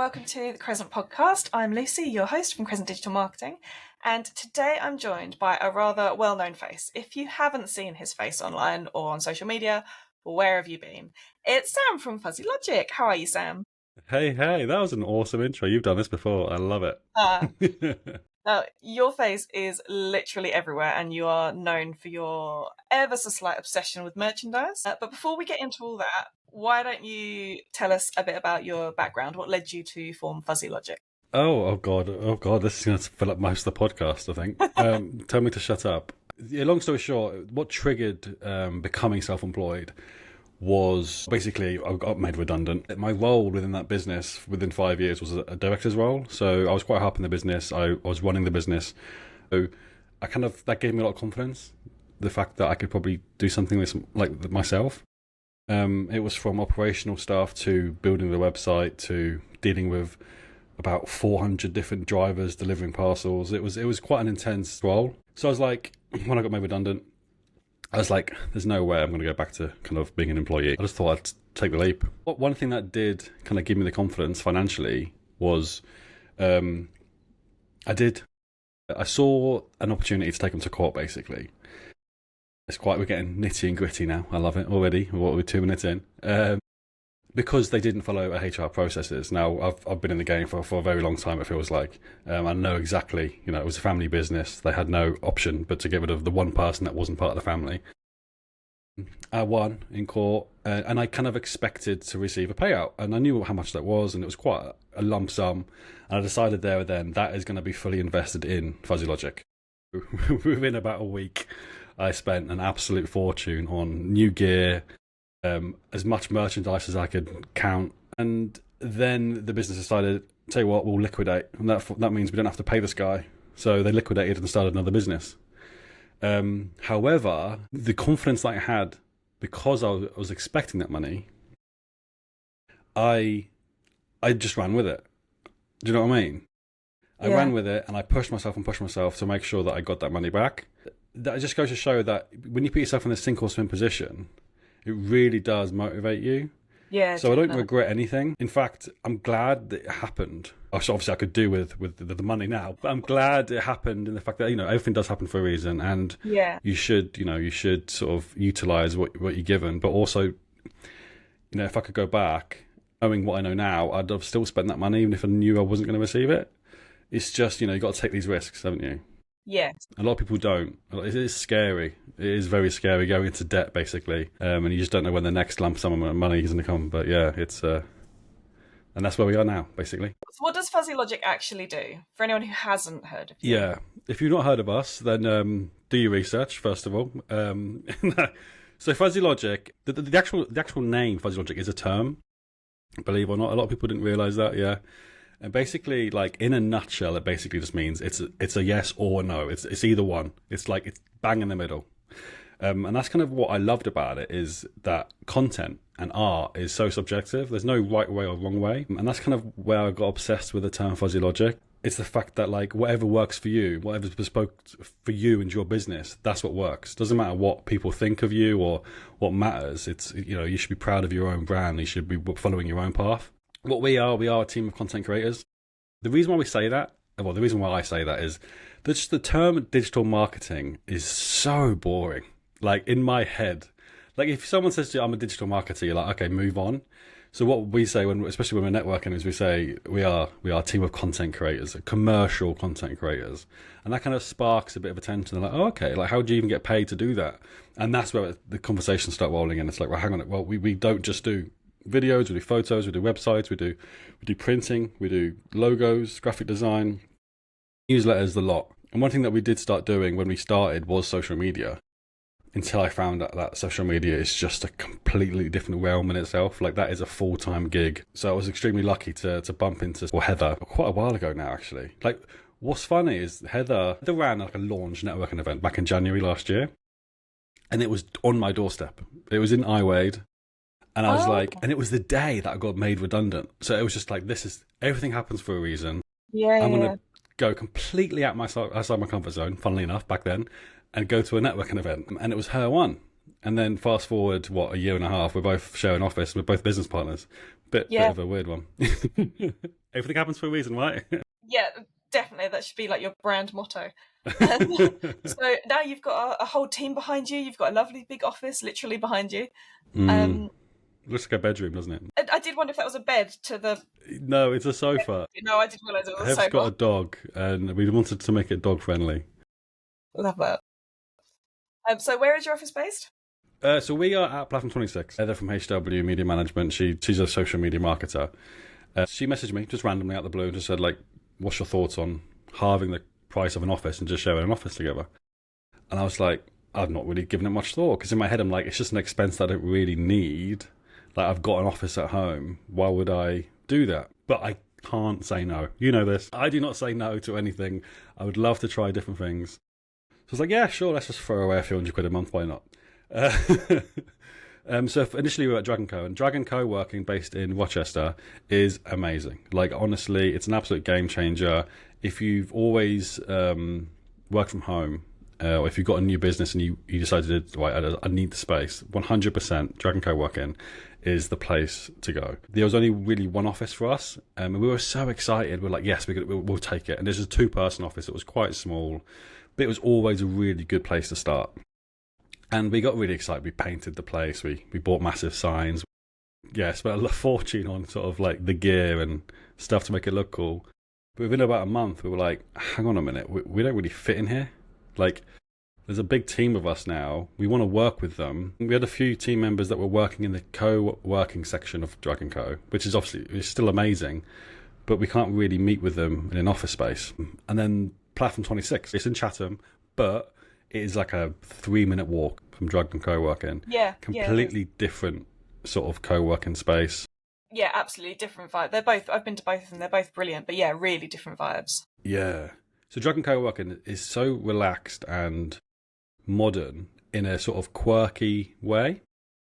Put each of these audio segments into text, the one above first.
welcome to the Crescent Podcast. I'm Lucy, your host from Crescent Digital Marketing, and today I'm joined by a rather well-known face. If you haven't seen his face online or on social media, where have you been? It's Sam from Fuzzy Logic. How are you, Sam? Hey, that was an awesome intro. You've done this before. I love it. Now, your face is literally everywhere, and you are known for your ever so slight obsession with merchandise. But before we get into all that, why don't you tell us a bit about your background? What led you to form Fuzzy Logic? Oh God. This is going to fill up most of the podcast, I think. Tell me to shut up. Yeah, long story short, what triggered becoming self-employed was basically I got made redundant. My role within that business within 5 years was a director's role. So I was quite high up in the business. I was running the business. So that gave me a lot of confidence. The fact that I could probably do something like myself. It was from operational stuff to building the website to dealing with about 400 different drivers delivering parcels. It was quite an intense role. So I was like, when I got made redundant, I was like, there's no way I'm going to go back to kind of being an employee. I just thought I'd take the leap. One thing that did kind of give me the confidence financially was I saw an opportunity to take them to court, basically. We're getting nitty and gritty now. I love it already. We're 2 minutes in. Because they didn't follow HR processes. Now, I've been in the game for a very long time, it feels like. I know exactly, it was a family business. They had no option but to get rid of the one person that wasn't part of the family. I won in court, and I kind of expected to receive a payout. And I knew how much that was, and it was quite a lump sum. And I decided there and then that is going to be fully invested in Fuzzy Logic. Within about a week, I spent an absolute fortune on new gear, as much merchandise as I could count, and then the business decided, tell you what, we'll liquidate, and that means we don't have to pay this guy. So they liquidated and started another business. However, the confidence that I had, because I was expecting that money, I just ran with it. Do you know what I mean? I ran with it, and I pushed myself to make sure that I got that money back. That just goes to show that when you put yourself in this sink or swim position, it really does motivate you. Yeah. So definitely. I don't regret anything. In fact, I'm glad that it happened. Obviously, I could do with the money now, but I'm glad it happened in the fact that everything does happen for a reason, and you should sort of utilize what you're given. But also, if I could go back, knowing what I know now, I'd have still spent that money even if I knew I wasn't going to receive it. It's just you've got to take these risks, haven't you? Yeah. A lot of people don't. It is scary. It is very scary going into debt, basically. And you just don't know when the next lump sum of money is going to come. But yeah, it's... and that's where we are now, basically. So what does Fuzzy Logic actually do? For anyone who hasn't heard of you. Yeah. If you've not heard of us, then do your research, first of all. So Fuzzy Logic, the actual name Fuzzy Logic is a term. Believe it or not, a lot of people didn't realise that, yeah. And basically, like in a nutshell, it basically just means it's a yes or a no. It's either one. It's bang in the middle. And that's kind of what I loved about it, is that content and art is so subjective. There's no right way or wrong way. And that's kind of where I got obsessed with the term Fuzzy Logic. It's the fact that whatever works for you, whatever's bespoke for you and your business, that's what works. Doesn't matter what people think of you or what matters. It's you should be proud of your own brand. You should be following your own path. What we are a team of content creators. The reason why I say that is that just the term digital marketing is so boring. In my head, if someone says to you, I'm a digital marketer, you're like, okay, move on. So what we say, especially when we're networking, is we say we are a team of content creators, commercial content creators. And that kind of sparks a bit of attention. They're like, oh, okay, how do you even get paid to do that? And that's where the conversations start rolling in. It's like, well, hang on, we don't just do videos, we do photos, we do websites, we do printing, we do logos, graphic design, newsletters, the lot. And one thing that we did start doing when we started was social media, until I found out that social media is just a completely different realm in itself. That is a full-time gig. So I was extremely lucky to bump into Heather quite a while ago now, actually. What's funny is Heather ran a launch networking event back in January last year, and it was on my doorstep. It was in iWade. And I was and it was the day that I got made redundant. So it was just everything happens for a reason. Yeah. I'm going to go completely outside my comfort zone, funnily enough, back then, and go to a networking event. And it was her one. And then fast forward, a year and a half, we're both sharing office, we're both business partners. Bit of a weird one. Everything happens for a reason, right? Yeah, definitely. That should be like your brand motto. So now you've got a whole team behind you. You've got a lovely big office literally behind you. Looks like a bedroom, doesn't it? I did wonder if that was a bed to the... No, it's a sofa. No, I didn't realise it was a Ev's sofa. got a dog, and we wanted to make it dog friendly. Love that. So where is your office based? So we are at Platform 26. They're from HW Media Management. She's a social media marketer. She messaged me just randomly out of the blue and just said, like, what's your thoughts on halving the price of an office and just sharing an office together? And I was like, I've not really given it much thought, because in my head I'm like, it's just an expense that I don't really need. Like, I've got an office at home. Why would I do that? But I can't say no. You know this. I do not say no to anything. I would love to try different things. So I was like, yeah, sure, let's just throw away a few £100 a month. Why not? So initially we were at Dragon Co. And Dragon Co, working based in Rochester, is amazing. Like, honestly, it's an absolute game changer. If you've always worked from home, or if you've got a new business and you decided, right, I need the space, 100% Dragon Co Working is the place to go. There was only really one office for us, and we were so excited. We're like, yes, we'll take it. And this is a 2-person office. It was quite small, but it was always a really good place to start. And we got really excited. We painted the place. We bought massive signs. Yeah, spent a fortune on sort of like the gear and stuff to make it look cool. But within about a month, we were like, hang on a minute, we don't really fit in here. Like, there's a big team of us now. We want to work with them. We had a few team members that were working in the co-working section of Dragon Co, which is obviously it's still amazing, but we can't really meet with them in an office space. And then Platform 26, it's in Chatham, but it is like a 3-minute walk from Dragon Co-working. Yeah. Completely different sort of co-working space. Yeah, absolutely different vibe. I've been to both of them. They're both brilliant, but yeah, really different vibes. Yeah. So Dragon Co-working is so relaxed and modern in a sort of quirky way.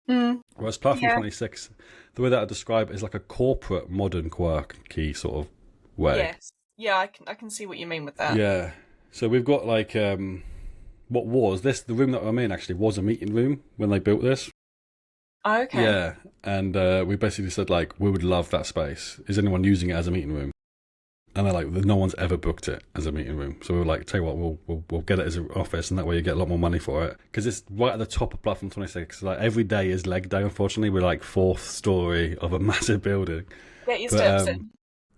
Whereas Platform 26, the way that I describe it is like a corporate modern quirky sort of way. Yes. Yeah, I can see what you mean with that. Yeah. So we've got like the room that I'm in actually was a meeting room when they built this. Oh, okay. Yeah. And we basically said, like, we would love that space. Is anyone using it as a meeting room? And they're like, no one's ever booked it as a meeting room. So we were like, tell you what, we'll get it as an office, and that way you get a lot more money for it. Because it's right at the top of Platform 26. Like, every day is leg day, unfortunately. We're like 4th story of a massive building. Get your steps in.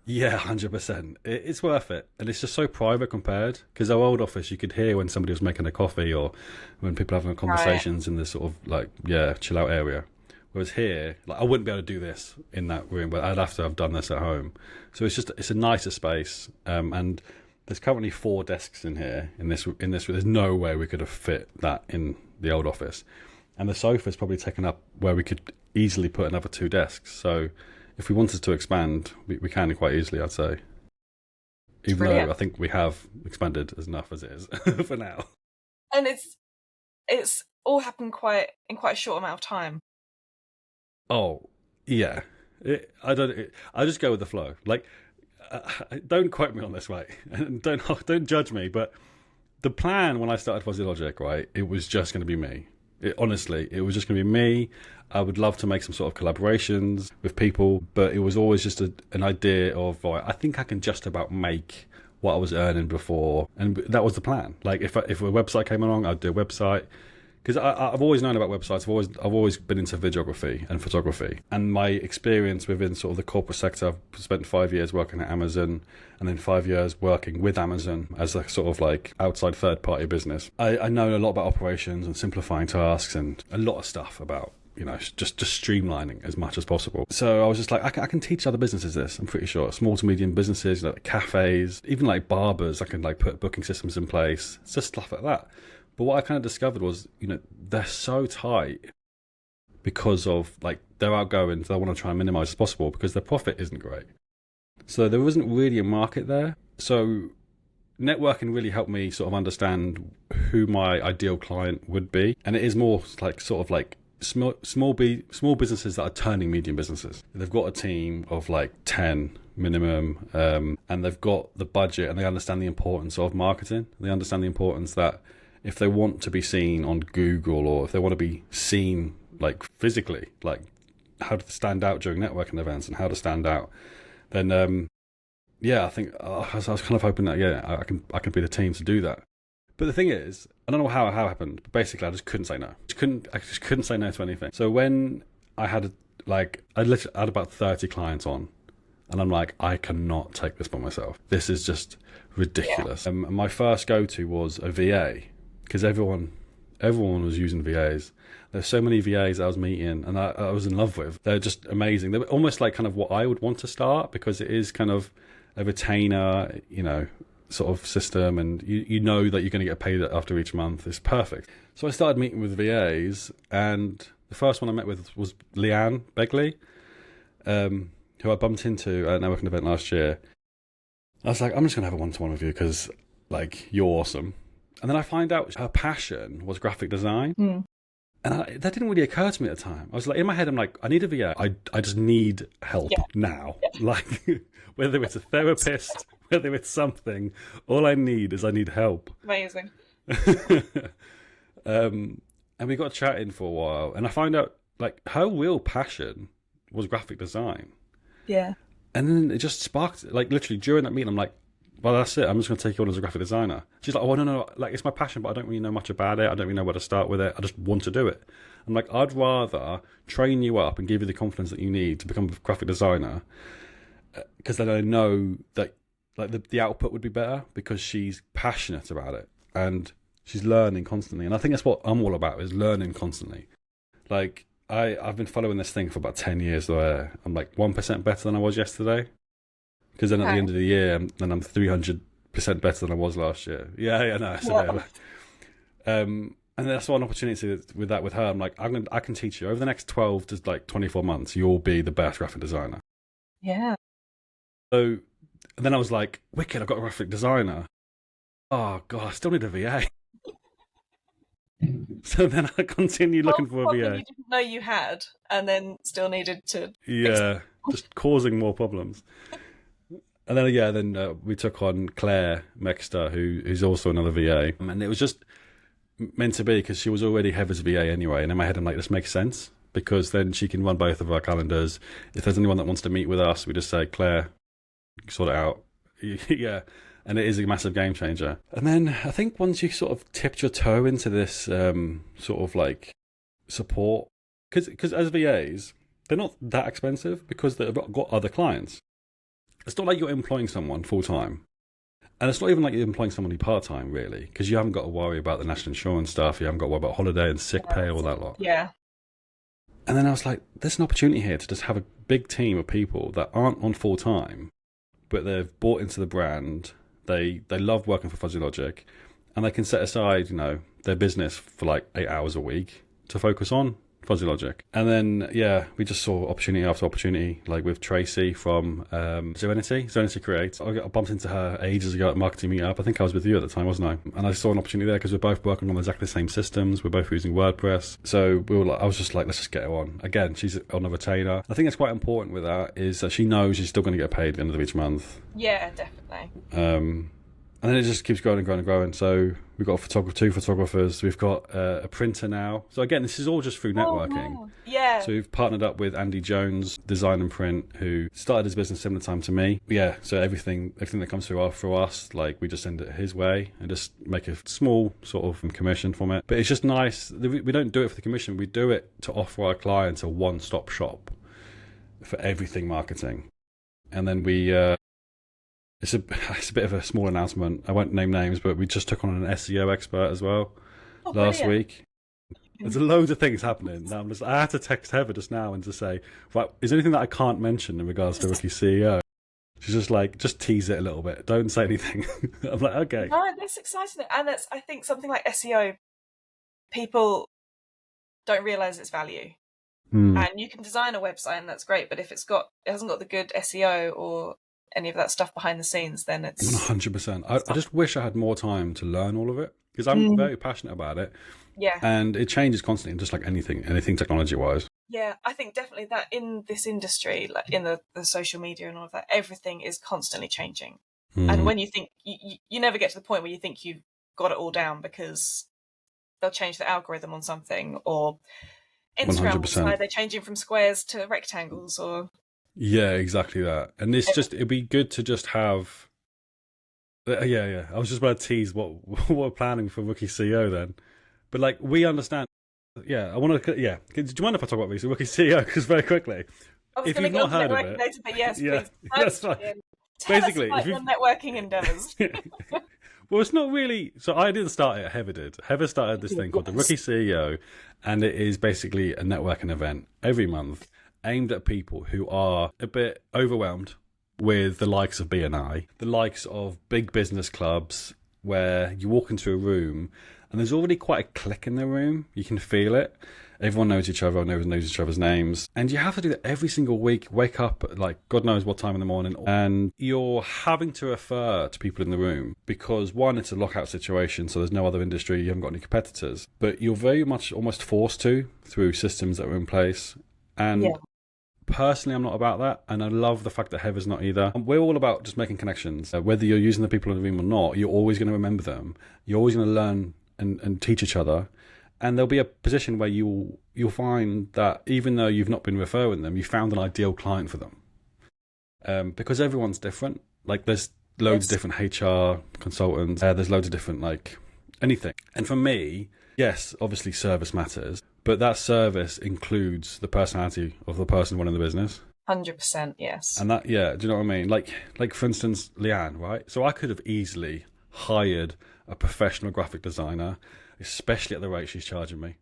Yeah, 100%. It's worth it. And it's just so private compared. Because our old office, you could hear when somebody was making a coffee or when people are having conversations in this sort of like, chill out area. Whereas here, like, I wouldn't be able to do this in that room, but I'd have to have done this at home. So it's a nicer space. And there's currently 4 desks in here. In this, there's no way we could have fit that in the old office. And the sofa's probably taken up where we could easily put another 2 desks. So if we wanted to expand, we can quite easily, I'd say. Even though I think we have expanded as enough as it is for now. And it's all happened in quite a short amount of time. Oh, yeah. I just go with the flow. Like, don't quote me on this, right? And don't judge me. But the plan when I started Fuzzy Logic, right, it was just going to be me. Honestly, it was just going to be me. I would love to make some sort of collaborations with people, but it was always just an idea of, right, I think I can just about make what I was earning before, and that was the plan. Like, if a website came along, I'd do a website. Because I've always known about websites. I've always been into videography and photography. And my experience within sort of the corporate sector, I've spent 5 years working at Amazon and then 5 years working with Amazon as a sort of like outside third-party business. I know a lot about operations and simplifying tasks and a lot of stuff about, just streamlining as much as possible. So I was just like, I can teach other businesses this, I'm pretty sure. Small to medium businesses, like cafes, even like barbers, I can like put booking systems in place. It's just stuff like that. But what I kind of discovered was, they're so tight because of, like, their outgoings. They want to try and minimize as possible because their profit isn't great. So there wasn't really a market there. So networking really helped me sort of understand who my ideal client would be. And it is more like sort of like small businesses that are turning medium businesses. They've got a team of like 10 minimum, and they've got the budget, and they understand the importance of marketing. They understand the importance that if they want to be seen on Google, or if they want to be seen like physically, like how to stand out during networking events and how to stand out, then yeah, I think I was kind of hoping that I can be the team to do that. But the thing is, I don't know how it happened, but basically I just couldn't say no. I just couldn't say no to anything. So when I had I literally had about 30 clients on, and I'm like, I cannot take this by myself. This is just ridiculous. Yeah. My first go-to was a VA, because everyone was using VAs. There's so many VAs I was meeting and I was in love with. They're just amazing. They're almost like kind of what I would want to start, because it is kind of a retainer, sort of system, and you know that you're going to get paid after each month. It's perfect. So I started meeting with VAs, and the first one I met with was Leanne Begley, who I bumped into at a networking event last year. I was like, I'm just going to have a one-to-one with you because, like, you're awesome. And then I find out her passion was graphic design. Mm. And that didn't really occur to me at the time. I was like, in my head, I'm like, I need a VA. I just need help now. Yeah. Like, whether it's a therapist, whether it's something, all I need help. Amazing. And we got chatting for a while, and I found out, like, her real passion was graphic design. Yeah. And then it just sparked, like, literally during that meeting, I'm like, well, that's it. I'm just going to take you on as a graphic designer. She's like, oh, no. Like, it's my passion, but I don't really know much about it. I don't really know where to start with it. I just want to do it. I'm like, I'd rather train you up and give you the confidence that you need to become a graphic designer, because then I know that, like, the output would be better, because she's passionate about it and she's learning constantly. And I think that's what I'm all about, is learning constantly. Like, I've been following this thing for about 10 years where I'm like 1% better than I was yesterday. Because then at the end of the year, I'm 300% better than I was last year. Yeah, no. So and that's one opportunity with her. I'm like, I can teach you over the next 12 to like 24 months. You'll be the best graphic designer. Yeah. So then I was like, wicked! I've got a graphic designer. Oh god, I still need a VA. So then I continued looking for a VA. You didn't know you had, and then still needed to. Yeah, just causing more problems. And then we took on Claire Mexter, who's also another VA, and it was just meant to be, because she was already Heather's VA anyway. And in my head, I'm like, this makes sense, because then she can run both of our calendars. If there's anyone that wants to meet with us, we just say, Claire, sort it out. Yeah, and it is a massive game changer. And then I think once you sort of tipped your toe into this sort of like support, because as VAs, they're not that expensive, because they've got other clients. It's not like you're employing someone full-time. And it's not even like you're employing somebody part-time, really, because you haven't got to worry about the national insurance stuff. You haven't got to worry about holiday and sick pay, all that lot. Yeah. And then I was like, there's an opportunity here to just have a big team of people that aren't on full-time, but they've bought into the brand. They love working for Fuzzy Logic, and they can set aside, their business for like 8 hours a week to focus on Fuzzy Logic. And then, we just saw opportunity after opportunity, like with Tracy from Serenity Create. I bumped into her ages ago at Marketing Meetup. I think I was with you at the time, wasn't I? And I saw an opportunity there because we're both working on exactly the same systems. We're both using WordPress. So I was just like, let's just get her on. Again, she's on a retainer. I think it's quite important with that is that she knows she's still going to get paid at the end of each month. Yeah, definitely. And then it just keeps growing and growing and growing. So we've got two photographers. We've got a printer now. So again, this is all just through networking. Wow. Yeah. So we've partnered up with Andy Jones, Design and Print, who started his business similar time to me. Yeah. So everything that comes through us, like we just send it his way and just make a small sort of commission from it. But it's just nice. We don't do it for the commission. We do it to offer our clients a one-stop shop for everything marketing. And then it's a bit of a small announcement. I won't name names, but we just took on an SEO expert as well last week. There's loads of things happening. I had to text Heather just now and to say, right, is there anything that I can't mention in regards to Rookie CEO? She's just like, just tease it a little bit. Don't say anything. I'm like, okay. No, that's exciting. And that's, I think, something like SEO, people don't realise its value. And you can design a website and that's great, but if it hasn't got the good SEO or any of that stuff behind the scenes, then it's 100%. I just wish I had more time to learn all of it, because I'm very passionate about it. Yeah. And it changes constantly, just like anything technology wise. Yeah, I think definitely that in this industry, like in the social media and all of that, everything is constantly changing. And when you think you never get to the point where you think you've got it all down, because they'll change the algorithm on something, or Instagram will 100%. decide they're changing from squares to rectangles, or Yeah, exactly that. And it'd be good to just have. Yeah. I was just about to tease what we're planning for Rookie CEO then, but like we understand. Yeah, I want to. Yeah, do you mind if I talk about Rookie CEO? Because very quickly, I was if going to you've go not on heard of networking it, later, but yes, yeah, please. that's fine. Tell Basically, us about your networking endeavours. Well, it's not really. So I didn't start it. Heather did. Heather started this thing called the Rookie CEO, and it is basically a networking event every month aimed at people who are a bit overwhelmed with the likes of BNI, the likes of big business clubs, where you walk into a room and there's already quite a clique in the room. You can feel it. Everyone knows each other, knows each other's names. And you have to do that every single week. Wake up at like God knows what time in the morning. And you're having to refer to people in the room because, one, it's a lockout situation, so there's no other industry, you haven't got any competitors. But you're very much almost forced to through systems that are in place. And personally, I'm not about that. And I love the fact that Heather's not either. We're all about just making connections. Whether you're using the people in the room or not, you're always going to remember them. You're always going to learn and teach each other. And there'll be a position where you'll find that even though you've not been referring them, you found an ideal client for them. Because everyone's different. Like there's loads of different HR consultants. There's loads of different like anything. And for me, yes, obviously service matters, but that service includes the personality of the person running the business. 100%, yes. And that, yeah, do you know what I mean? Like for instance, Leanne, right? So I could have easily hired a professional graphic designer, especially at the rate she's charging me.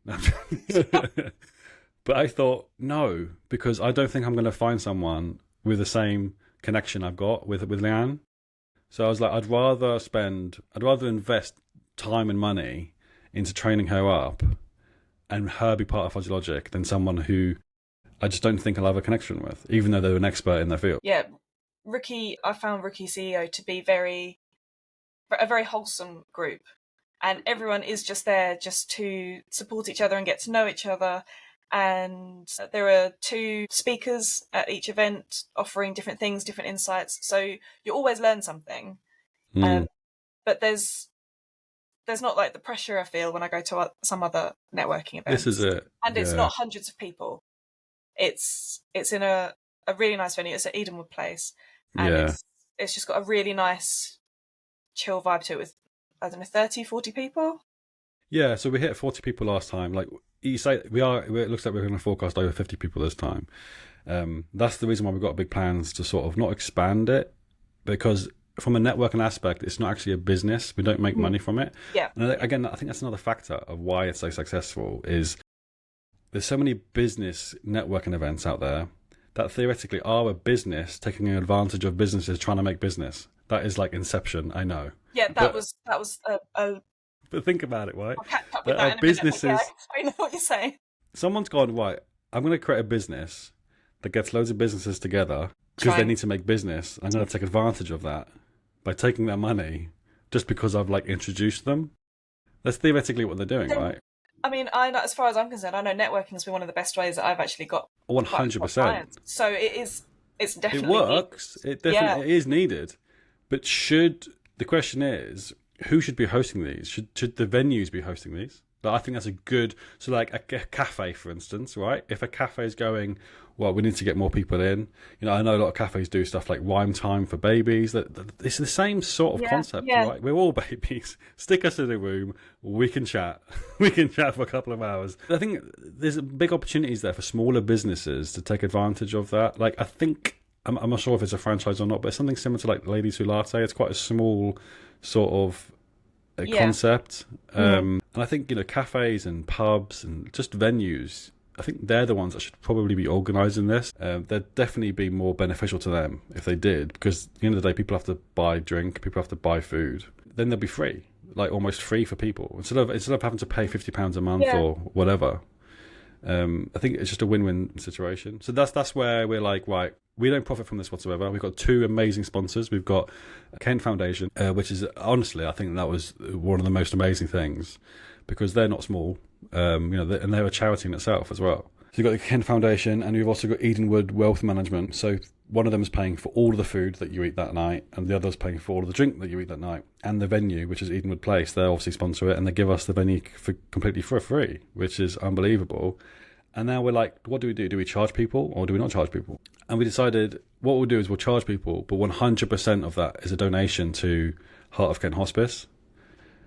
But I thought, no, because I don't think I'm going to find someone with the same connection I've got with Leanne. So I was like, I'd rather invest time and money into training her up and her be part of Fuzzy Logic than someone who I just don't think I'll have a connection with, even though they're an expert in their field. Yeah, I found Rookie CEO to be a very wholesome group. And everyone is just there just to support each other and get to know each other. And there are 2 speakers at each event offering different things, different insights. So you always learn something. But there's not like the pressure I feel when I go to some other networking events. This is it. And it's not hundreds of people. It's in a really nice venue. It's at Edenwood Place. And it's just got a really nice chill vibe to it with, I don't know, 30, 40 people? Yeah, so we hit 40 people last time. Like you say, it looks like we're going to forecast over 50 people this time. That's the reason why we've got big plans to sort of not expand it, because from a networking aspect, it's not actually a business. We don't make money from it. Yeah. And again, I think that's another factor of why it's so successful is there's so many business networking events out there that theoretically are a business taking advantage of businesses trying to make business. That is like Inception, I know. Yeah, that was a. But think about it, right? I'll catch up with There that are in a minute. businesses. Yeah, I know what you're saying. Someone's gone, right, I'm going to create a business that gets loads of businesses together because they need to make business. I'm going to take advantage of that by taking their money just because I've like introduced them. That's theoretically what they're doing, right? I mean, I know, as far as I'm concerned, I know networking has been one of the best ways that I've actually got 100%. So it's definitely it works. It definitely is needed. But the question is, who should be hosting these? Should the venues be hosting these? But I think that's a good, so like a cafe, for instance, right? If a cafe is going, well, we need to get more people in. You know, I know a lot of cafes do stuff like rhyme time for babies. It's the same sort of concept, right? We're all babies. Stick us in a room, we can chat. We can chat for a couple of hours. I think there's big opportunities there for smaller businesses to take advantage of that. Like, I think, I'm not sure if it's a franchise or not, but it's something similar to like Ladies Who Latte. It's quite a small sort of concept. And I think, you know, cafes and pubs and just venues, I think they're the ones that should probably be organising this. They'd definitely be more beneficial to them if they did, because at the end of the day, people have to buy drink, people have to buy food. Then they'll be free, like almost free for people. Instead of having to pay £50 a month or whatever. I think it's just a win-win situation. So that's where we're like, right, we don't profit from this whatsoever. We've got 2 amazing sponsors. We've got Kent Foundation, which is honestly, I think that was one of the most amazing things because they're not small, and they're a charity in itself as well. So you've got the Kent Foundation, and you've also got Edenwood Wealth Management. So one of them is paying for all of the food that you eat that night, and the other is paying for all of the drink that you eat that night. And the venue, which is Edenwood Place, they obviously sponsor it, and they give us the venue completely for free, which is unbelievable. And now we're like, what do we do? Do we charge people or do we not charge people? And we decided what we'll do is we'll charge people, but 100% of that is a donation to Heart of Kent Hospice.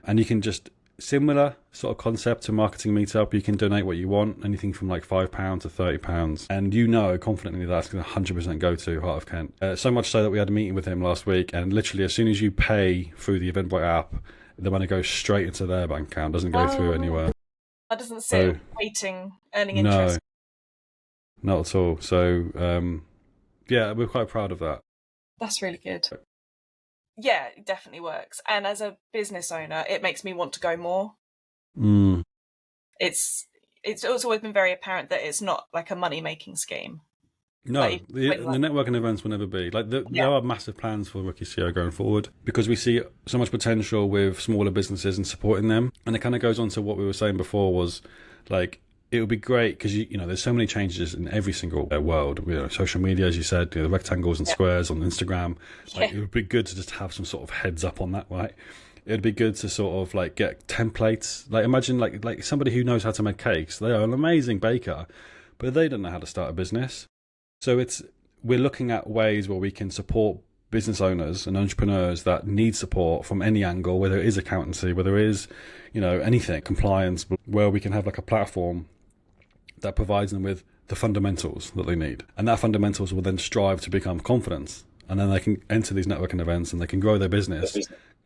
And you can just, similar sort of concept to Marketing Meetup, you can donate what you want, anything from like £5 to £30. And you know confidently that's going to 100% go to Heart of Kent. So much so that we had a meeting with him last week, and literally as soon as you pay through the Eventbrite app, the money goes straight into their bank account, doesn't go through anywhere. That doesn't sit waiting, earning interest. No, not at all. So, yeah, we're quite proud of that. That's really good. Yeah, it definitely works. And as a business owner, it makes me want to go more. It's always been very apparent that it's not like a money-making scheme. No, like the networking events will never be. Like there are massive plans for Rookie CEO going forward because we see so much potential with smaller businesses and supporting them. And it kind of goes on to what we were saying before was like, it would be great because you know there's so many changes in every single world. You know, social media, as you said, the rectangles and squares on Instagram. Like it would be good to just have some sort of heads up on that, right? It'd be good to sort of like get templates. Like imagine like somebody who knows how to make cakes. They are an amazing baker, but they don't know how to start a business. So we're looking at ways where we can support business owners and entrepreneurs that need support from any angle, whether it is accountancy, whether it is, you know, anything, compliance, where we can have like a platform that provides them with the fundamentals that they need. And that fundamentals will then strive to become confidence. And then they can enter these networking events and they can grow their business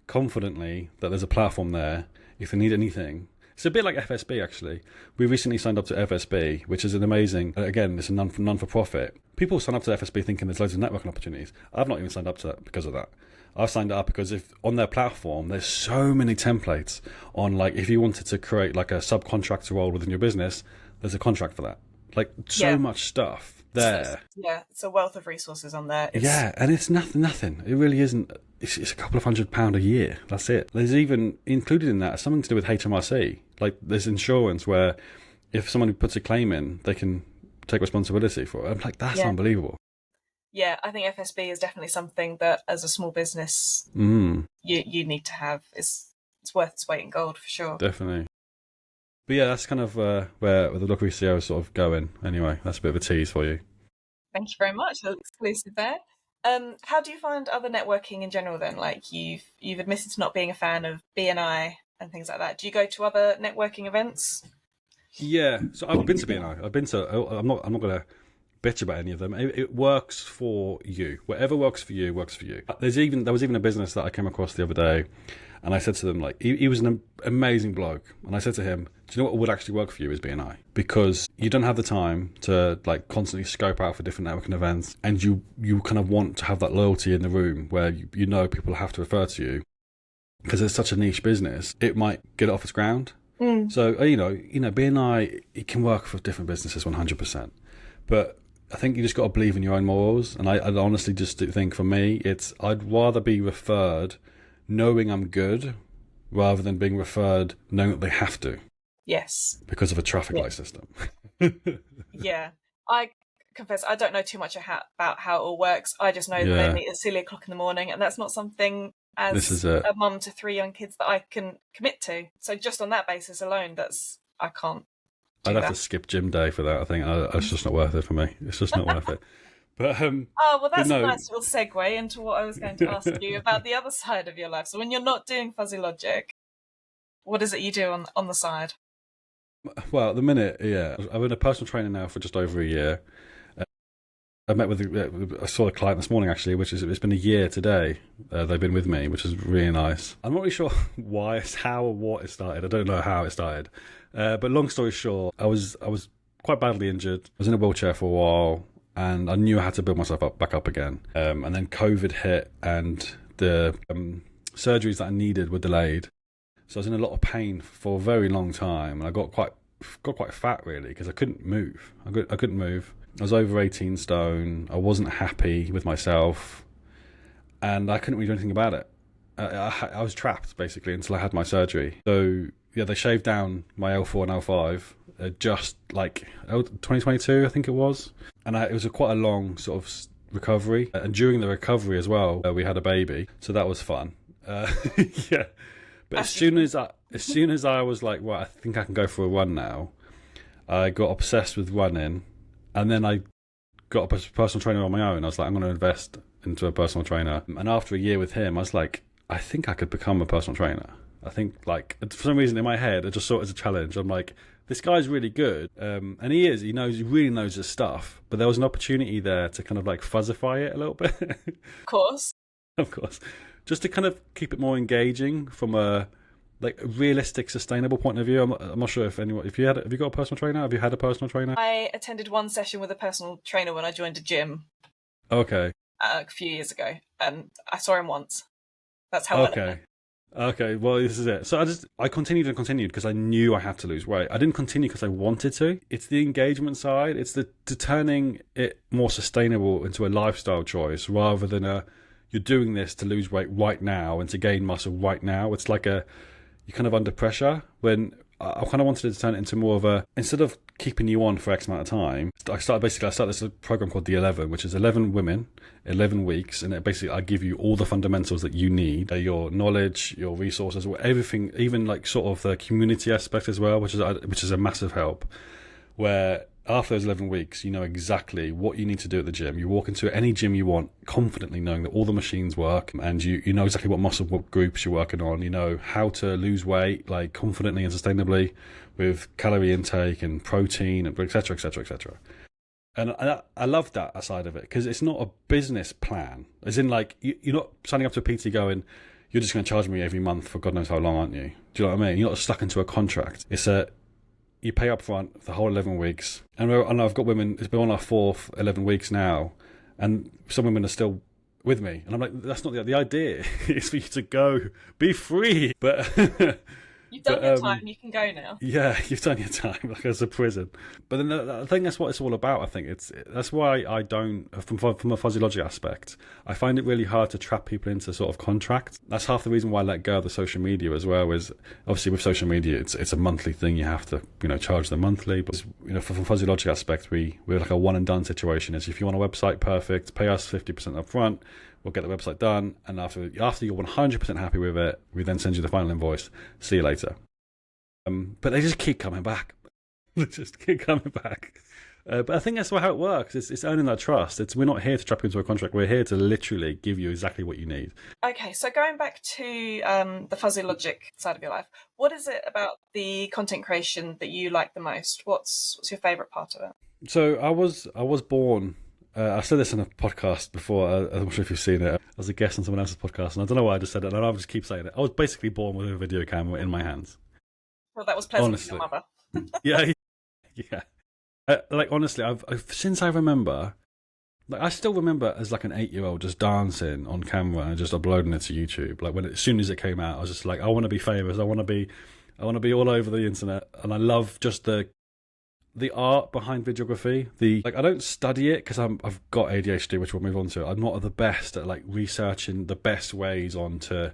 confidently that there's a platform there if they need anything. It's a bit like FSB, actually. We recently signed up to FSB, which is an amazing, again, it's a non-for-profit. People sign up to FSB thinking there's loads of networking opportunities. I've not even signed up to that because of that. I've signed up because if on their platform, there's so many templates on, like, if you wanted to create like a subcontractor role within your business, there's a contract for that. Like, so much stuff there. It's a wealth of resources on there. And it's nothing. It really isn't. It's a couple of £100 a year. That's it. There's even included in that something to do with HMRC. Like there's insurance where if someone puts a claim in, they can take responsibility for it. I'm like, that's unbelievable. Yeah, I think FSB is definitely something that as a small business you need to have. It's worth its weight in gold for sure. Definitely. But yeah, that's kind of where the Rookie CEO is sort of going. Anyway, that's a bit of a tease for you. Thank you very much. That's exclusive there. How do you find other networking in general then? Like you've admitted to not being a fan of BNI and things like that. Do you go to other networking events? Yeah, so I've been to BNI. I'm not going to bitch about any of them. It works for you. Whatever works for you works for you. There was even a business that I came across the other day, and I said to them, like, he was an amazing bloke, and I said to him, do you know what would actually work for you is BNI? Because you don't have the time to like constantly scope out for different networking events, and you kind of want to have that loyalty in the room where you know people have to refer to you because it's such a niche business. It might get it off its ground. So you know BNI, it can work for different businesses 100%, but I think you just got to believe in your own morals. And I honestly just think for me, I'd rather be referred knowing I'm good rather than being referred knowing that they have to. Yes. Because of a traffic light system. Yeah. I confess, I don't know too much about how it all works. I just know that they meet at silly o'clock in the morning, and that's not something as a mum to 3 young kids that I can commit to. So just on that basis alone, I can't. I'd have to skip gym day for that. I think it's just not worth it for me. It's just not worth it. But that's a nice little segue into what I was going to ask you about the other side of your life. So when you're not doing Fuzzy Logic, what is it you do on the side? Well, at the minute, I've been a personal trainer now for just over a year. I saw a client this morning actually, it's been a year today. They've been with me, which is really nice. I'm not really sure why, how, or what it started. I don't know how it started. But long story short, I was quite badly injured. I was in a wheelchair for a while, and I knew I had to build myself back up again. And then COVID hit, and the surgeries that I needed were delayed. So I was in a lot of pain for a very long time, and I got quite fat really because I couldn't move. I couldn't move. I was over 18 stone. I wasn't happy with myself, and I couldn't really do anything about it. I was trapped basically until I had my surgery. So yeah, they shaved down my L4 and L5 just like 2022, I think it was, and it was quite a long sort of recovery, and during the recovery as well, we had a baby, so that was fun. Yeah, but as soon as I was like, well, I think I can go for a run now, I got obsessed with running, and then I got a personal trainer on my own. I was like, I'm going to invest into a personal trainer, and after a year with him, I was like, I think I could become a personal trainer. I think, like, for some reason in my head, I just saw it as a challenge. I'm like, this guy's really good, and he is. He really knows his stuff. But there was an opportunity there to kind of like fuzzify it a little bit. Of course. Of course, just to kind of keep it more engaging from a like a realistic, sustainable point of view. I'm not sure if anyone, have you got a personal trainer? Have you had a personal trainer? I attended one session with a personal trainer when I joined a gym. Okay. A few years ago, and I saw him once. That's how. Okay. Okay, well, this is it. So I continued because I knew I had to lose weight. I didn't continue because I wanted to. It's the engagement side. It's the turning it more sustainable into a lifestyle choice rather than you're doing this to lose weight right now and to gain muscle right now. It's like you're kind of under pressure. When I kind of wanted to turn it into more of a, instead of keeping you on for X amount of time, I started this program called the 11, which is 11 women, 11 weeks, and I give you all the fundamentals that you need, your knowledge, your resources, everything, even like sort of the community aspect as well, which is a massive help, where after those 11 weeks, you know exactly what you need to do at the gym. You walk into any gym you want confidently knowing that all the machines work, and you know exactly what muscle groups you're working on. You know how to lose weight like confidently and sustainably with calorie intake and protein, and etc, etc, etc. And I love that side of it because it's not a business plan. As in, like, you're not signing up to a PT going, you're just going to charge me every month for God knows how long, aren't you? Do you know what I mean? You're not stuck into a contract. It's you pay up front for the whole 11 weeks. And I've got women, it's been on our 4th 11 weeks now, and some women are still with me. And I'm like, that's not the idea. It's for you to go, be free. But you've done your time, you can go now. Yeah, you've done your time, like as a prison. But then I think that's what it's all about. I think that's why I don't, from a fuzzy logic aspect, I find it really hard to trap people into sort of contracts. That's half the reason why I let go of the social media as well. Is obviously with social media, it's a monthly thing. You have to charge them monthly. But from a fuzzy logic aspect, we're like a one and done situation. Is if you want a website perfect, pay us 50% up front. We'll get the website done, and after you're 100% happy with it, we then send you the final invoice. See you later. But they just keep coming back. They just keep coming back. But I think that's how it works. It's earning that trust. We're not here to trap you into a contract. We're here to literally give you exactly what you need. Okay, so going back to the fuzzy logic side of your life, what is it about the content creation that you like the most? What's your favourite part of it? So I was born. I said this in a podcast before. I'm not sure if you've seen it. I was a guest on someone else's podcast, and I don't know why I just said it, and I just keep saying it. I was basically born with a video camera in my hands. Well, that was pleasant for your mother. Yeah. Like, honestly, I've since I remember, like, I still remember as like an 8-year-old just dancing on camera and just uploading it to YouTube. Like, as soon as it came out, I was just like, I want to be famous. I want to be all over the internet, and I love just the art behind videography. I don't study it because I've got ADHD, which we'll move on to. I'm not the best at like researching the best ways to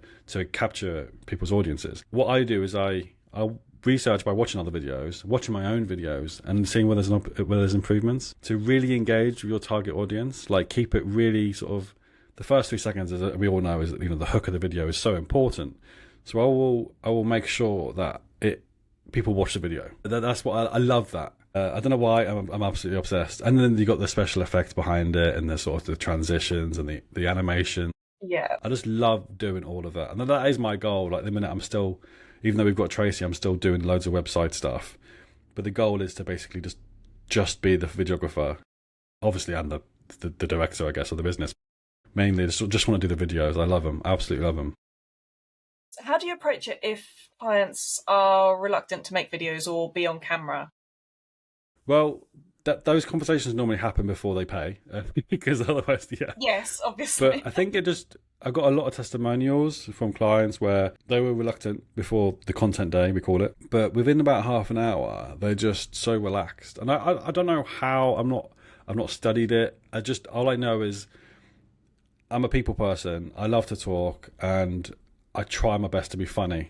capture people's audiences. What I do is I research by watching other videos, watching my own videos, and seeing where there's improvements to really engage with your target audience. Like, keep it really sort of, the first 3 seconds, as we all know, is the hook of the video is so important. So I will make sure that people watch the video. That's what I love that. I don't know why, I'm absolutely obsessed. And then you got the special effects behind it, and the sort of the transitions and the animation. Yeah, I just love doing all of that, and that is my goal. Like, the minute I'm still, even though we've got Tracy, I'm still doing loads of website stuff. But the goal is to basically just be the videographer, obviously, and the director, I guess, of the business. Mainly, just want to do the videos. I love them, absolutely love them. So how do you approach it if clients are reluctant to make videos or be on camera? Well, those conversations normally happen before they pay, because otherwise, yeah. Yes, obviously. But I think I got a lot of testimonials from clients where they were reluctant before the content day, we call it. But within about half an hour, they're just so relaxed. And I don't know how. I've not studied it. All I know is I'm a people person. I love to talk, and I try my best to be funny.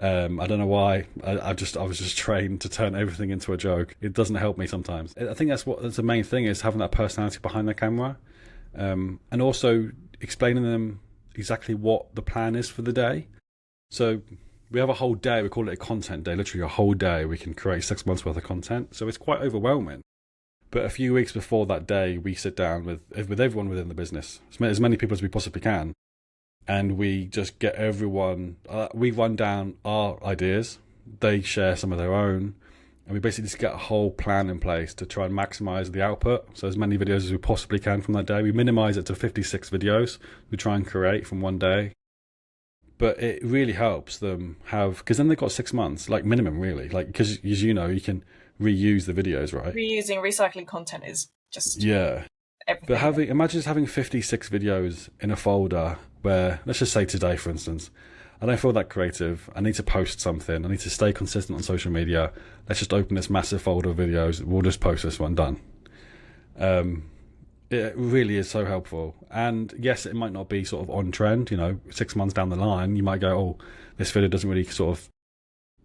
I don't know why. I was just trained to turn everything into a joke. It doesn't help me sometimes. I think that's the main thing, is having that personality behind the camera. and also explaining them exactly what the plan is for the day. So we have a whole day, we call it a content day, literally a whole day we can create 6 months worth of content. So it's quite overwhelming. But a few weeks before that day, we sit down with everyone within the business, as many people as we possibly can, and we just get everyone, we run down our ideas, they share some of their own, and we basically just get a whole plan in place to try and maximize the output. So as many videos as we possibly can from that day. We minimize it to 56 videos we try and create from one day. But it really helps them have, because then they've got 6 months, like minimum, really. Like, because as you know, you can reuse the videos, right? Recycling content is just everything. But imagine just having 56 videos in a folder where, let's just say today, for instance, I don't feel that creative. I need to post something. I need to stay consistent on social media. Let's just open this massive folder of videos. We'll just post this one, done. It really is so helpful. And yes, it might not be sort of on trend, 6 months down the line, you might go, oh, this video doesn't really sort of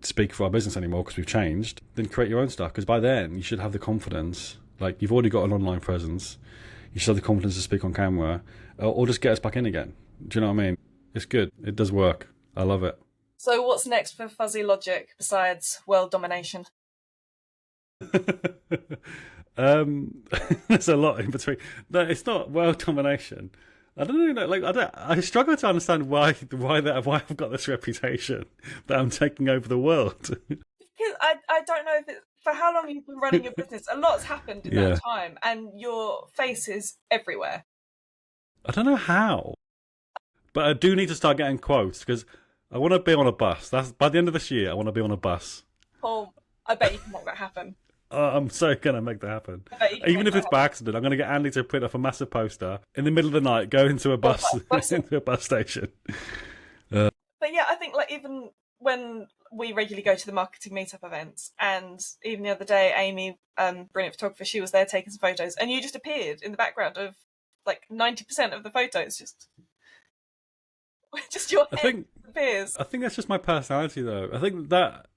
speak for our business anymore because we've changed. Then create your own stuff, because by then you should have the confidence, like you've already got an online presence, you should have the confidence to speak on camera, or just get us back in again. Do you know what I mean? It's good. It does work. I love it. So what's next for Fuzzy Logic besides world domination? There's a lot in between. No, it's not world domination. I don't know. Like, I struggle to understand why I've got this reputation that I'm taking over the world. Because I don't know for how long you've been running your business. A lot's happened in that time, and your face is everywhere. I don't know how, but I do need to start getting quotes, because I want to be on a bus. That's by the end of this year. I want to be on a bus. Paul, I bet you can make that happen. I'm so going to make that happen. Even if it's by accident, I'm going to get Andy to print off a massive poster in the middle of the night, go into a bus, into a bus station. But yeah, I think like even when we regularly go to the marketing meetup events, and even the other day, Amy, brilliant photographer, she was there taking some photos, and you just appeared in the background of like 90% of the photos, just your head appears. I think that's just my personality, though. I think that.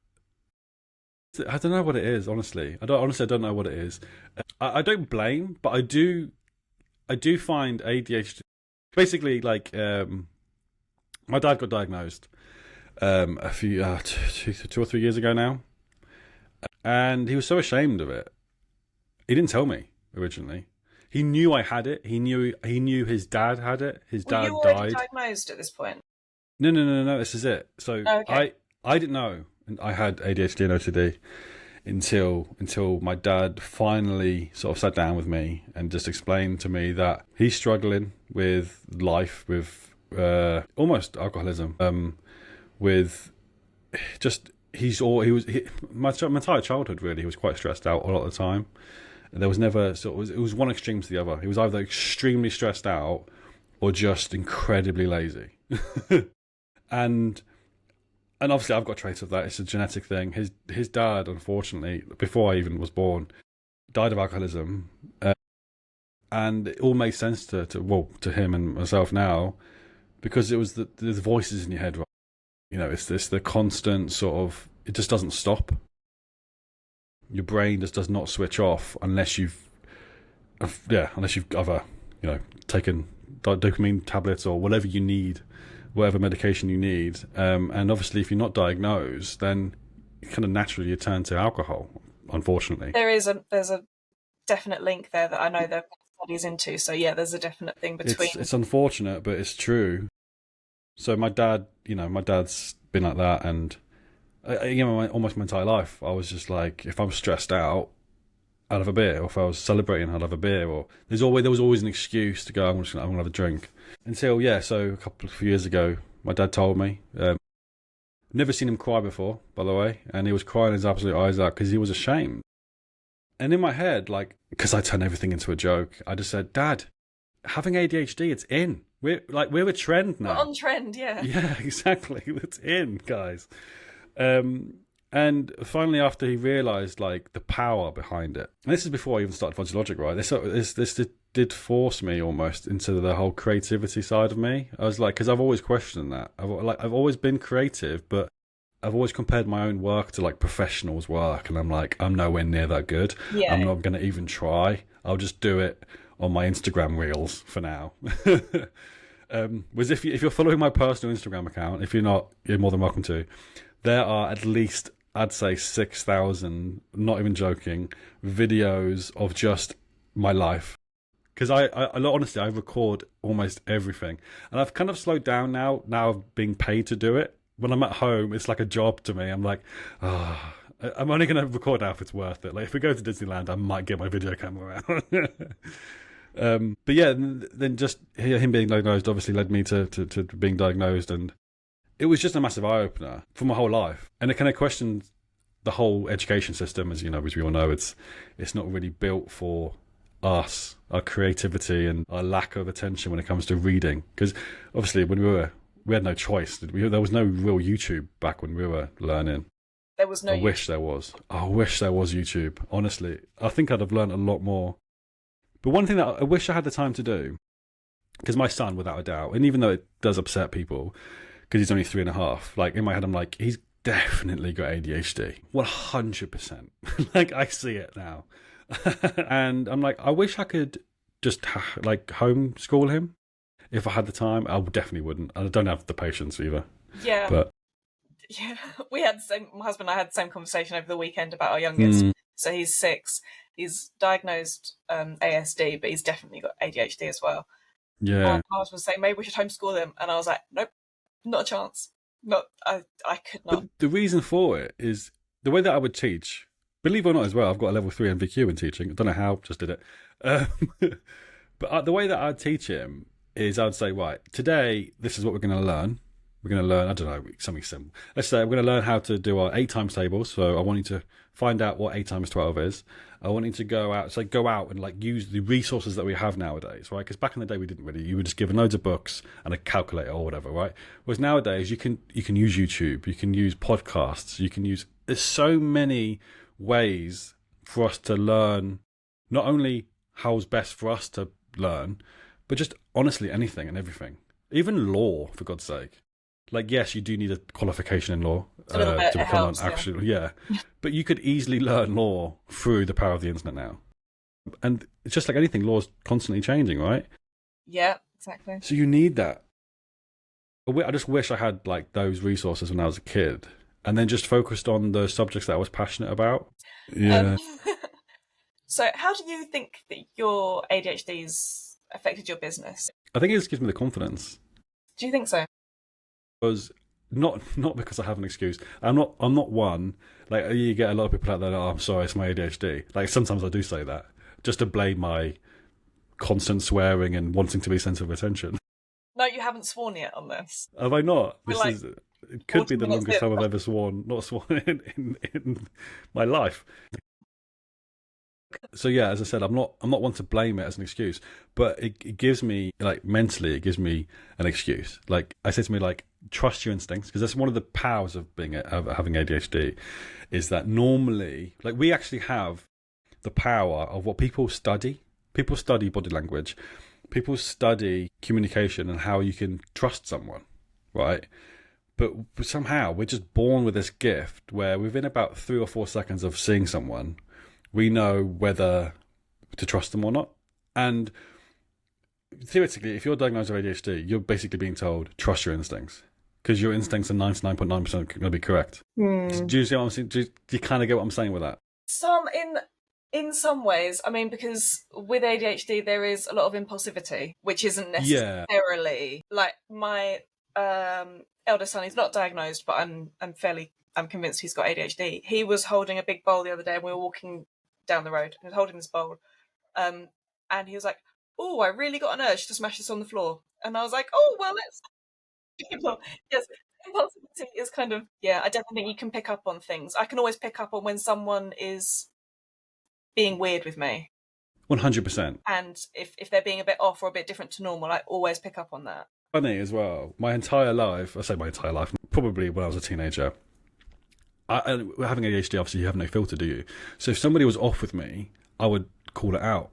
I don't know what it is, honestly. I don't know what it is. I don't blame, but I do find ADHD. Basically, like, my dad got diagnosed a few 2 or 3 years ago now, and he was so ashamed of it. He didn't tell me originally. He knew I had it. He knew his dad had it. His dad died. Were you already diagnosed at this point? No. This is it. So I didn't know. And I had ADHD and OCD until my dad finally sort of sat down with me and just explained to me that he's struggling with life, with almost alcoholism, with just my entire childhood really. He was quite stressed out a lot of the time. There was never it was one extreme to the other. He was either extremely stressed out or just incredibly lazy, And obviously, I've got traits of that. It's a genetic thing. His dad, unfortunately, before I even was born, died of alcoholism, and it all made sense to him and myself now, because it was the voices in your head, right? It's the constant sort of. It just doesn't stop. Your brain just does not switch off unless you've either taken dopamine tablets or whatever you need. Whatever medication you need, and obviously if you're not diagnosed, then kind of naturally you turn to alcohol, unfortunately. There's a definite link there that I know there are studies into, so yeah, there's a definite thing between. It's unfortunate, but it's true. So my dad's been like that, and almost my entire life I was just like, if I'm stressed out, I'll have a beer, or if I was celebrating, I'll have a beer, or there was always an excuse to go, I'm gonna have a drink. Until so a couple of years ago, my dad told me. Never seen him cry before, by the way, and he was crying his absolute eyes out because he was ashamed. And in my head, like, because I turn everything into a joke, I just said, Dad, having ADHD, it's in. We're a trend now. We're on trend, yeah. Yeah, exactly. It's in, guys. And finally, after he realised like the power behind it, and this is before I even started Fuzzy Logic, right? This did force me almost into the whole creativity side of me. I was like, because I've always questioned that. I've always been creative, but I've always compared my own work to like professionals' work, and I'm like, I'm nowhere near that good. Yeah. I'm not going to even try. I'll just do it on my Instagram reels for now. Was if you're following my personal Instagram account, if you're not, you're more than welcome to. There are at least, I'd say, 6,000, not even joking, videos of just my life. Because I honestly, I record almost everything, and I've kind of slowed down now. Now I'm being paid to do it. When I'm at home, it's like a job to me. I'm like, I'm only going to record now if it's worth it. Like if we go to Disneyland, I might get my video camera out. But yeah, then just him being diagnosed obviously led me to being diagnosed, and it was just a massive eye opener for my whole life, and it kind of questioned the whole education system. As you know, as we all know, it's not really built for us, our creativity and our lack of attention when it comes to reading. Because obviously when we had no choice. There was no real YouTube back when we were learning. There was no I wish there was YouTube. Honestly, I think I'd have learned a lot more. But one thing that I wish I had the time to do, because my son, without a doubt, and even though it does upset people, because he's only 3.5, like in my head I'm like, he's definitely got ADHD, 100%. Like I see it now. And I'm like, I wish I could just like homeschool him if I had the time. I definitely wouldn't. I don't have the patience either. Yeah. But yeah, we had the same. My husband and I had the same conversation over the weekend about our youngest. So he's 6. He's diagnosed ASD, but he's definitely got ADHD as well. Yeah. And my husband was saying maybe we should homeschool him, and I was like, nope, not a chance. I could not. But the reason for it is the way that I would teach. Believe it or not, as well, I've got a level 3 NVQ in teaching. I don't know how, just did it. But the way that I'd teach him is I'd say, right, today, this is what we're going to learn. We're going to learn, I don't know, something simple. Let's say we're going to learn how to do our 8 times tables. So I want you to find out what 8 times 12 is. I want you to go out and like use the resources that we have nowadays, right? Because back in the day, we didn't really. You were just given loads of books and a calculator or whatever, right? Whereas nowadays, you can use YouTube, you can use podcasts, there's so many ways for us to learn, not only how's best for us to learn, but just honestly anything and everything. Even law, for God's sake. Like, yes, you do need a qualification in law to become an actual, yeah. But you could easily learn law through the power of the internet now. And it's just like anything, law's constantly changing, right? Yeah, exactly. So you need that. I just wish I had like those resources when I was a kid, and then just focused on the subjects that I was passionate about. Yeah. So how do you think that your ADHD's affected your business? I think it just gives me the confidence. Do you think so? Because not because I have an excuse. I'm not one, like you get a lot of people out there, oh, I'm sorry, it's my ADHD. Like sometimes I do say that just to blame my constant swearing and wanting to be centre of attention. No, you haven't sworn yet on this. Have I not? It could be the longest time I've ever not sworn in my life. So yeah, as I said, I'm not one to blame it as an excuse, but it gives me, like, mentally, it gives me an excuse. Like I say to me, like, trust your instincts, because that's one of the powers of having ADHD, is that normally, like, we actually have the power of what people study. People study body language. People study communication and how you can trust someone, right? But somehow we're just born with this gift where within about 3 or 4 seconds of seeing someone, we know whether to trust them or not. And theoretically, if you're diagnosed with ADHD, you're basically being told, trust your instincts, because your instincts are 99.9% going to be correct. Do you see what I'm saying? Do you kind of get what I'm saying with that? In some ways, I mean, because with ADHD, there is a lot of impulsivity, which isn't necessarily like my eldest son. He's not diagnosed, but I'm convinced he's got ADHD. He was holding a big bowl the other day, and we were walking down the road. He was holding this bowl, and he was like, "Oh, I really got an urge to smash this on the floor." And I was like, "Oh, well, let's." Yes, impulsivity is kind of, yeah. I definitely think you can pick up on things. I can always pick up on when someone is being weird with me. 100%. And if they're being a bit off or a bit different to normal, I always pick up on that. Funny as well. My entire life, probably when I was a teenager. Having ADHD, obviously, you have no filter, do you? So if somebody was off with me, I would call it out.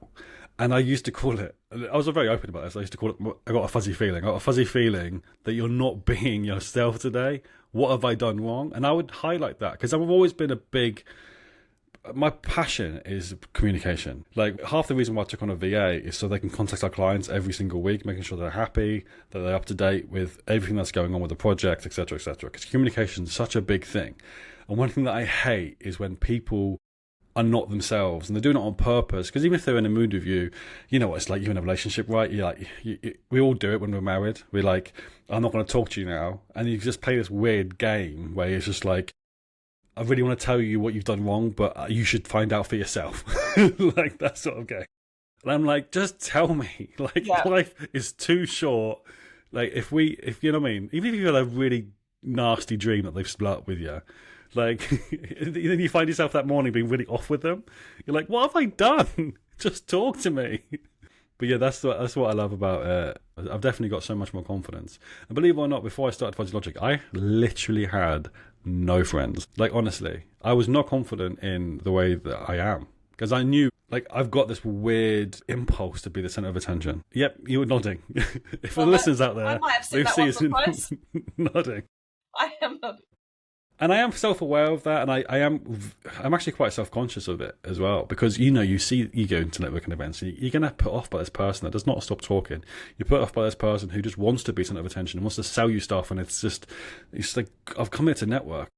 And I used to call it, I was very open about this, I used to call it, I got a fuzzy feeling that you're not being yourself today. What have I done wrong? And I would highlight that, because I've always been a big my passion is communication. Like, half the reason why I took on a VA is so they can contact our clients every single week, making sure they're happy, that they're up to date with everything that's going on with the project, etc., etc. Because communication is such a big thing. And one thing that I hate is when people are not themselves, and they're doing it on purpose. Because even if they're in a mood with you, you know what it's like. You're in a relationship, right? You're like, we all do it when we're married. We're like, I'm not going to talk to you now, and you just play this weird game where it's just like, I really want to tell you what you've done wrong, but you should find out for yourself. Like, that sort of game. And I'm like, just tell me. Like, life is too short. Like, if you know what I mean, even if you had a really nasty dream that they've split up with you, like, then you find yourself that morning being really off with them. You're like, what have I done? Just talk to me. But yeah, that's what I love about it. I've definitely got so much more confidence. And believe it or not, before I started Fuzzy Logic, I literally had no friends. Like, honestly, I was not confident in the way that I am. Because I knew, like, I've got this weird impulse to be the centre of attention. Yep, you were nodding. If the listeners out there, I might have seen that once or twice. Nodding. I am nodding. And I am self-aware of that, and I'm actually quite self-conscious of it as well, because you go into networking events, and you're going to put off by this person that does not stop talking. You're put off by this person who just wants to be centre of attention and wants to sell you stuff, and it's like, I've come here to network.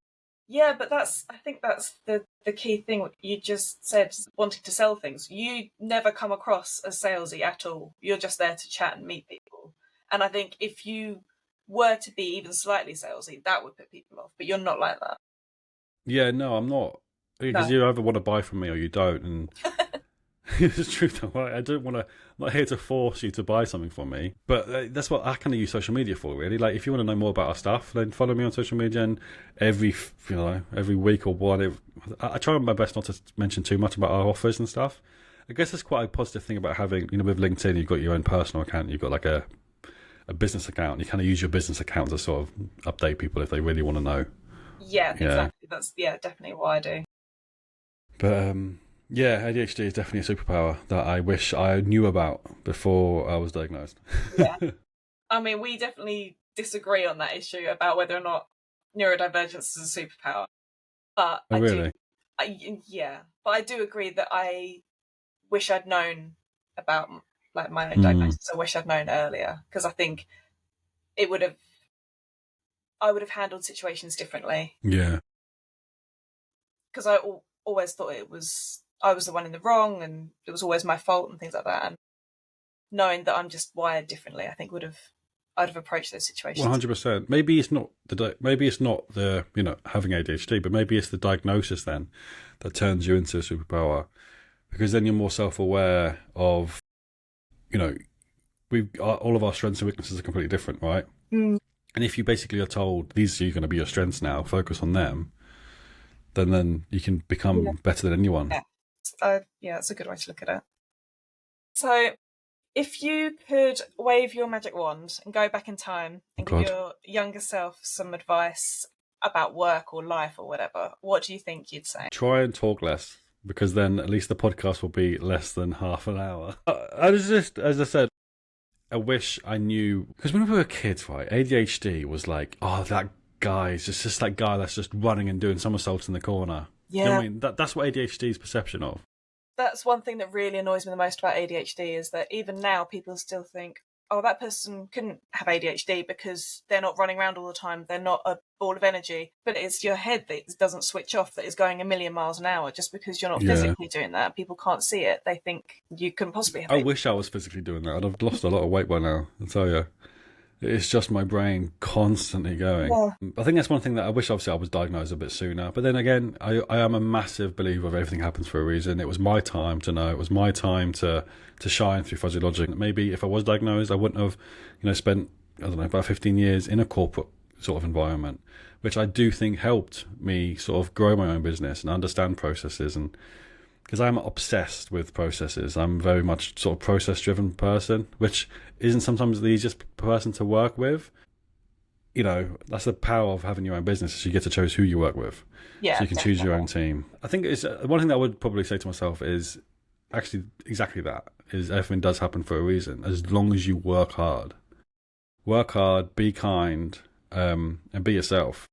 Yeah, but I think that's the key thing. What you just said, wanting to sell things. You never come across as salesy at all. You're just there to chat and meet people. And I think if you were to be even slightly salesy, that would put people off. But you're not like that. Yeah, no, I'm not. Because you either want to buy from me or you don't. And it's true, though, right? I'm not here to force you to buy something from me. But that's what I kind of use social media for, really. Like, if you want to know more about our stuff, then follow me on social media. And every week or one, I try my best not to mention too much about our offers and stuff. I guess that's quite a positive thing about having, with LinkedIn, you've got your own personal account, you've got like a business account. You kind of use your business account to sort of update people if they really want to know. Yeah, exactly. That's definitely what I do. But ADHD is definitely a superpower that I wish I knew about before I was diagnosed. Yeah. I mean, we definitely disagree on that issue about whether or not neurodivergence is a superpower. But but I do agree that I wish I'd known about, like, my own diagnosis. I wish I'd known earlier, because I think I would have handled situations differently. Yeah. Because I always thought I was the one in the wrong, and it was always my fault and things like that. And knowing that I'm just wired differently, I think I'd have approached those situations. 100%. Maybe it's not the having ADHD, but maybe it's the diagnosis then that turns you into a superpower, because then you're more self-aware of, all of our strengths and weaknesses are completely different, right? Mm. And if you basically are told these are going to be your strengths now, focus on them, then you can become better than anyone. Yeah, it's a good way to look at it. So, if you could wave your magic wand and go back in time and give your younger self some advice about work or life or whatever, what do you think you'd say? Try and talk less, because then at least the podcast will be less than half an hour. As I said, I wish I knew, because when we were kids, right, ADHD was like, oh, that guy is just that guy that's just running and doing somersaults in the corner. Yeah. You know what I mean? That's what ADHD's perception of. That's one thing that really annoys me the most about ADHD, is that even now people still think, oh, that person couldn't have ADHD because they're not running around all the time, they're not a ball of energy. But it's your head that doesn't switch off, that is going a million miles an hour. Just because you're not physically doing that, people can't see it. They think you couldn't possibly have ADHD. I wish I was physically doing that. I'd have lost a lot of weight by now, I'll tell you. It's just my brain constantly going. Yeah. I think that's one thing that I wish, obviously, I was diagnosed a bit sooner. But then again, I am a massive believer of everything happens for a reason. It was my time to know. It was my time to shine through Fuzzy Logic. Maybe if I was diagnosed, I wouldn't have, spent, about 15 years in a corporate sort of environment, which I do think helped me sort of grow my own business and understand processes. And because I'm obsessed with processes, I'm very much sort of process-driven person, which isn't sometimes the easiest person to work with. That's the power of having your own business, is you get to choose who you work with. Yeah, so you can choose your own team. I think it's one thing that I would probably say to myself is actually exactly that, is everything does happen for a reason, as long as you work hard. Work hard, be kind, and be yourself.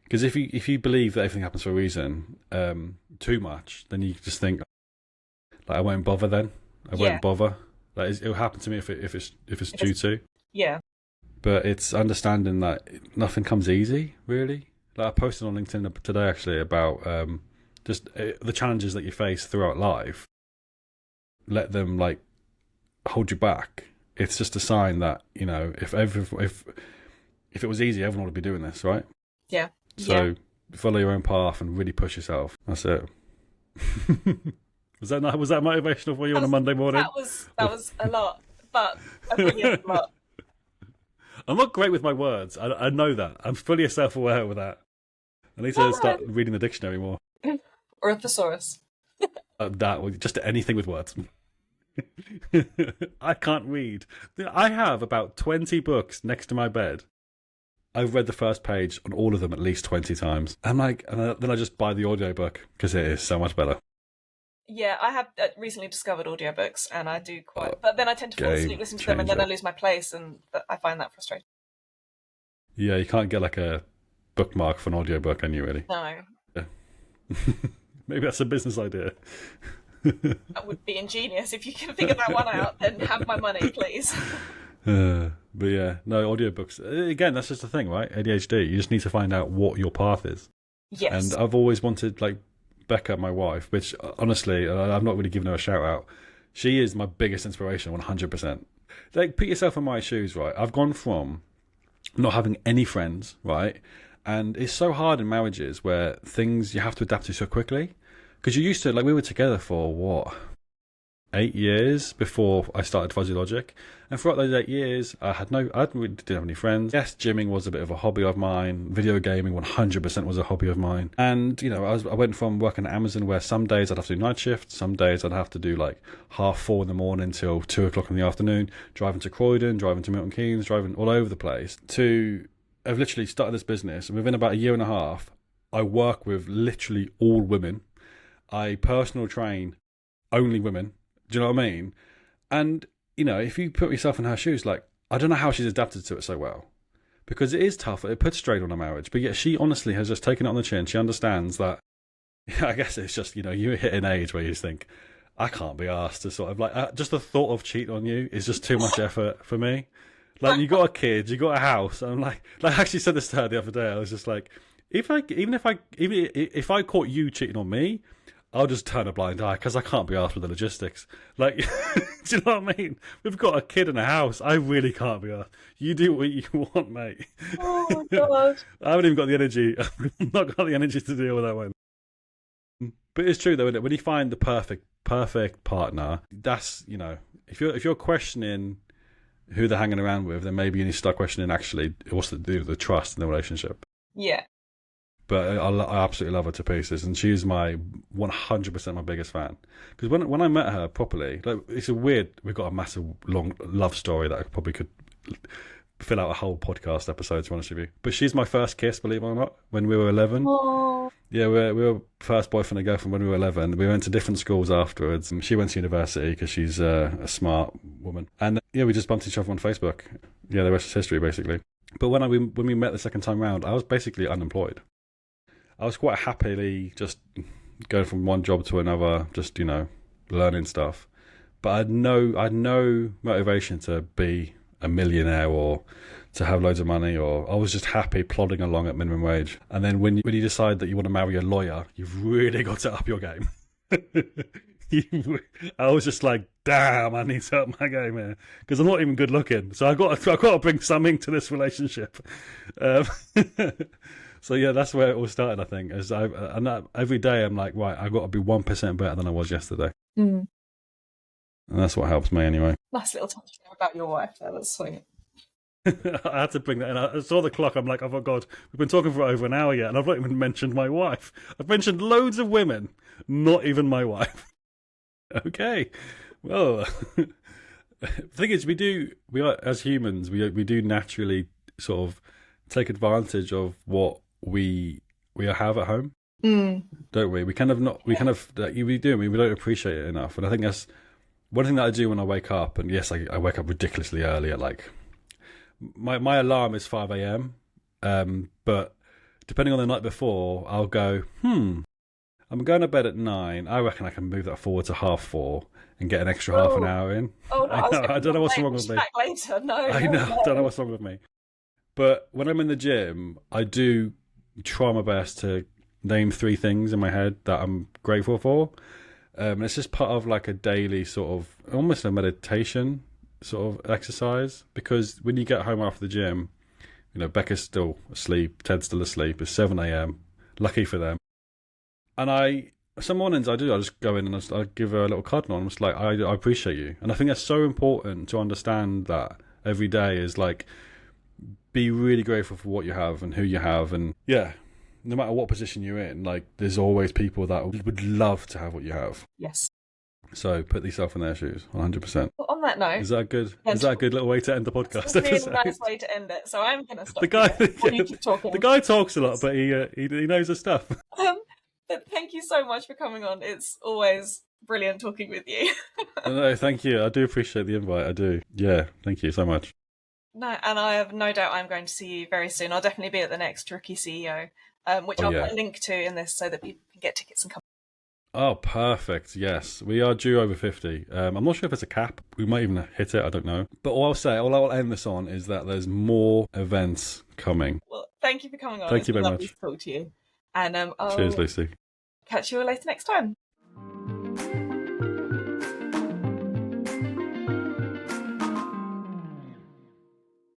Because if you believe that everything happens for a reason, too much, then you just think, like, I won't bother then. I won't bother. Like, it'll happen to me if it's due to. Yeah. But it's understanding that nothing comes easy, really. Like, I posted on LinkedIn today, actually, about just the challenges that you face throughout life. Let them, like, hold you back. It's just a sign that, you know, if it was easy, everyone would be doing this, right? Yeah. So follow your own path and really push yourself. That's it. Was that motivational for you on a Monday morning? That was a lot, but a brilliant lot. I'm not great with my words. I know that. I'm fully self-aware with that. I need to start reading the dictionary more. Or a thesaurus. Just anything with words. I can't read. I have about 20 books next to my bed. I've read the first page on all of them at least 20 times. I'm like, and then I just buy the audiobook because it is so much better. Yeah, I have recently discovered audiobooks, and I do quite. But then I tend to fall asleep listening to them, and then I lose my place, and I find that frustrating. Yeah, you can't get like a bookmark for an audiobook, can you, really? No. Yeah. Maybe that's a business idea. That would be ingenious. If you can figure that one out, then have my money, please. But yeah, no, audiobooks. Again, that's just the thing, right? ADHD. You just need to find out what your path is. Yes. And I've always wanted, like, Becca, my wife, which honestly, I've not really given her a shout out. She is my biggest inspiration, 100%. Like, put yourself in my shoes, right? I've gone from not having any friends, right? And it's so hard in marriages where things you have to adapt to so quickly. Because you used to, like, we were together for, what, 8 years before I started Fuzzy Logic. And throughout those 8 years, I didn't have any friends. Yes, gymming was a bit of a hobby of mine. Video gaming 100% was a hobby of mine. And, you know, I went from working at Amazon where some days I'd have to do night shifts, some days I'd have to do like 4:30 in the morning till 2 o'clock in the afternoon, driving to Croydon, driving to Milton Keynes, driving all over the place. I've literally started this business, and within about a year and a half, I work with literally all women. I personal train only women. Do you know what I mean? And, you know, if you put yourself in her shoes, like, I don't know how she's adapted to it so well. Because it is tough. It puts strain on a marriage. But yet she honestly has just taken it on the chin. She understands that, I guess it's just, you know, you hit an age where you just think, I can't be asked to sort of, like, just the thought of cheating on you is just too much effort for me. Like, you got a kid, you got a house. And I'm like, I actually said this to her the other day. I was just like, if I caught you cheating on me, I'll just turn a blind eye because I can't be asked with the logistics. Like, do you know what I mean? We've got a kid in a house. I really can't be asked. You do what you want, mate. Oh, God. I haven't even got the energy. I've not got the energy to deal with that one. But it's true, though, isn't it? When you find the perfect partner, that's, you know, if you're questioning who they're hanging around with, then maybe you need to start questioning actually what's to do with the trust in the relationship. Yeah. But I absolutely love her to pieces, and she's my 100% my biggest fan. Because when I met her properly, like, we've got a massive long love story that I probably could fill out a whole podcast episode, to be honest with you. But she's my first kiss, believe it or not, when we were 11. Oh. Yeah, we were first boyfriend and girlfriend when we were 11. We went to different schools afterwards. She went to university because she's a smart woman. And yeah, we just bumped each other on Facebook. Yeah, the rest is history, basically. But when we met the second time round, I was basically unemployed. I was quite happily just going from one job to another, just, you know, learning stuff. But I had no motivation to be a millionaire or to have loads of money, or I was just happy plodding along at minimum wage. And then when you decide that you want to marry a lawyer, you've really got to up your game. I was just like, damn, I need to up my game here because I'm not even good looking. So I got to bring something to this relationship. So yeah, that's where it all started, I think. Every day I'm like, right, I've got to be 1% better than I was yesterday. Mm. And that's what helps me anyway. Nice little touch there about your wife. That was sweet. I had to bring that in. I saw the clock. I'm like, oh my God, we've been talking for over an hour yet, and I've not even mentioned my wife. I've mentioned loads of women, not even my wife. Okay. Well, the thing is, we are, as humans, we do naturally sort of take advantage of what we have at home, don't we? We do. We don't appreciate it enough, and I think that's one thing that I do when I wake up. And yes, I wake up ridiculously early at like my alarm is 5 a.m. But depending on the night before, I'll go, I'm going to bed at 9. I reckon I can move that forward to 4:30 and get an extra half an hour in. Oh, no, I don't know what's wrong with me. Back later. No, I don't know what's wrong with me. But when I'm in the gym, I do try my best to name 3 things in my head that I'm grateful for. It's just part of like a daily sort of, almost a meditation sort of exercise. Because when you get home after the gym, Becca's still asleep, Ted's still asleep. It's 7 a.m. Lucky for them. And some mornings I just go in and I give her a little cuddle. I'm just like, I appreciate you. And I think that's so important to understand that every day is like, be really grateful for what you have and who you have. And yeah, no matter what position you're in, like there's always people that would love to have what you have. Yes. So put yourself in their shoes, 100%. Well, on that note, is that good? Is that a good little way to end the podcast? It's a really nice way to end it. So I'm going to stop. You keep talking. The guy talks a lot, but he knows his stuff. But thank you so much for coming on. It's always brilliant talking with you. No, thank you. I do appreciate the invite. I do. Yeah, thank you so much. No, and I have no doubt I'm going to see you very soon. I'll definitely be at the next Rookie CEO, which I'll put a link to in this so that people can get tickets and come. Oh, perfect. Yes, we are due over 50. I'm not sure if it's a cap. We might even hit it. I don't know. But all I'll end this on is that there's more events coming. Well, thank you for coming on. Thank you very lovely much. To talk to you. And cheers, Lucy. Catch you all later next time.